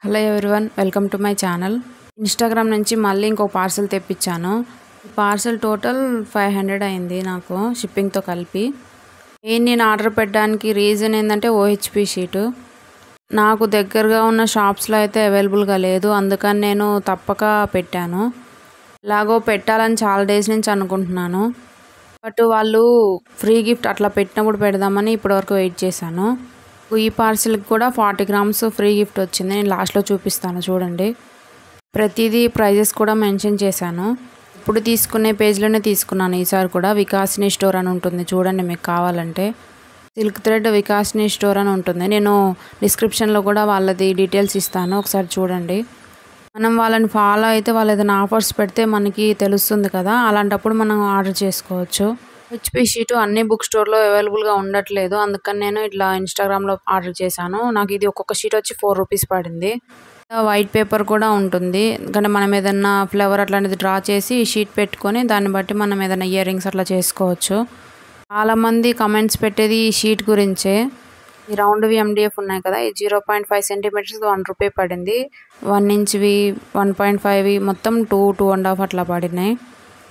Hello everyone, welcome to my channel. Instagram నుంచి మళ్ళీ ఇంకో పార్సల్ తెప్పించాను. ఈ పార్సల్ టోటల్ 500 అయింది నాకు షిప్పింగ్తో కలిపి. నేను ఆర్డర్ పెట్టడానికి రీజన్ ఏంటంటే ఓహెచ్పి షీటు నాకు దగ్గరగా ఉన్న షాప్స్లో అయితే అవైలబుల్గా లేదు. అందుకని నేను తప్పక పెట్టాను. ఎలాగో పెట్టాలని చాలా డేస్ నుంచి అనుకుంటున్నాను. బట్ వాళ్ళు ఫ్రీ గిఫ్ట్ అట్లా పెట్టినప్పుడు పెడదామని ఇప్పటివరకు వెయిట్ చేశాను. ఈ పార్సిల్కి కూడా 40 grams ఫ్రీ గిఫ్ట్ వచ్చింది. నేను లాస్ట్లో చూపిస్తాను చూడండి. ప్రతిదీ ప్రైజెస్ కూడా మెన్షన్ చేశాను. ఇప్పుడు తీసుకునే పేజ్లోనే తీసుకున్నాను ఈసారి కూడా. వికాసిని స్టోర్ అని ఉంటుంది చూడండి, మీకు కావాలంటే. సిల్క్ థ్రెడ్ వికాసిని స్టోర్ అని ఉంటుంది. నేను డిస్క్రిప్షన్లో కూడా వాళ్ళది డీటెయిల్స్ ఇస్తాను, ఒకసారి చూడండి. మనం వాళ్ళని ఫాలో అయితే వాళ్ళు ఏదైనా ఆఫర్స్ పెడితే మనకి తెలుస్తుంది కదా, అలాంటప్పుడు మనం ఆర్డర్ చేసుకోవచ్చు. హెచ్పి షీటు అన్ని బుక్ స్టోర్లో అవైలబుల్గా ఉండట్లేదు. అందుకని నేను ఇట్లా ఇన్స్టాగ్రామ్లో ఆర్డర్ చేశాను. నాకు ఇది ఒక్కొక్క షీట్ వచ్చి 4 rupees పడింది. వైట్ పేపర్ కూడా ఉంటుంది. ఎందుకంటే మనం ఏదన్నా ఫ్లవర్ అట్లాంటిది డ్రా చేసి షీట్ పెట్టుకొని దాన్ని బట్టి మనం ఏదైనా ఇయర్ రింగ్స్ అట్లా చేసుకోవచ్చు. చాలామంది కమెంట్స్ పెట్టేది ఈ షీట్ గురించే. ఈ రౌండ్వి ఎండిఎఫ్ ఉన్నాయి కదా, ఈ 0.5 centimeters 1 rupee పడింది. 1 inchవి 1.5వి మొత్తం 2.5 అట్లా పడినాయి.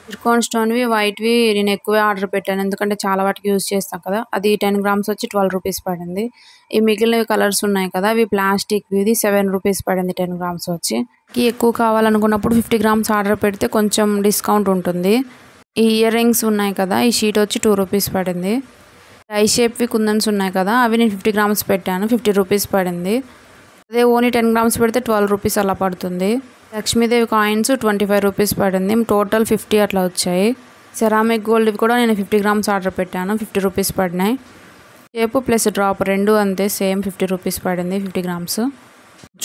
సిర్కోన్ స్టోన్వి వైట్వి నేను ఎక్కువే ఆర్డర్ పెట్టాను, ఎందుకంటే చాలా వాటికి యూజ్ చేస్తాం కదా. అది 10 grams వచ్చి 12 rupees పడింది. ఈ మిగిలినవి కలర్స్ ఉన్నాయి కదా, అవి ప్లాస్టిక్వి, ఇది 7 rupees పడింది 10 grams వచ్చి. ఎక్కువ కావాలనుకున్నప్పుడు 50 grams ఆర్డర్ పెడితే కొంచెం డిస్కౌంట్ ఉంటుంది. ఈ ఇయర్ రింగ్స్ ఉన్నాయి కదా, ఈ షీట్ వచ్చి 2 rupees పడింది. ఐ షేప్వి కుందన్స్ ఉన్నాయి కదా, అవి నేను 50 grams పెట్టాను, 50 rupees పడింది. అదే ఓన్లీ 10 grams పెడితే 12 rupees అలా పడుతుంది. లక్ష్మీదేవి కాయిన్స్ 25 rupees పడింది. టోటల్ 50 అట్లా వచ్చాయి. సెరామిక్ గోల్డ్వి కూడా నేను 50 grams ఆర్డర్ పెట్టాను, 50 rupees పడినాయి. షేపు ప్లస్ డ్రాప్ రెండు అంతే సేమ్ 50 rupees పడింది 50 grams.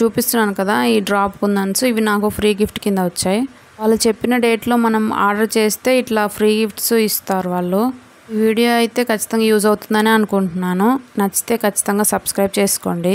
చూపిస్తున్నాను కదా ఈ డ్రాప్ కుందన్స్, ఇవి నాకు ఫ్రీ గిఫ్ట్ కింద వచ్చాయి. వాళ్ళు చెప్పిన డేట్లో మనం ఆర్డర్ చేస్తే ఇట్లా ఫ్రీ గిఫ్ట్స్ ఇస్తారు వాళ్ళు. ఈ వీడియో అయితే ఖచ్చితంగా యూజ్ అవుతుందని అనుకుంటున్నాను. నచ్చితే ఖచ్చితంగా సబ్స్క్రైబ్ చేసుకోండి.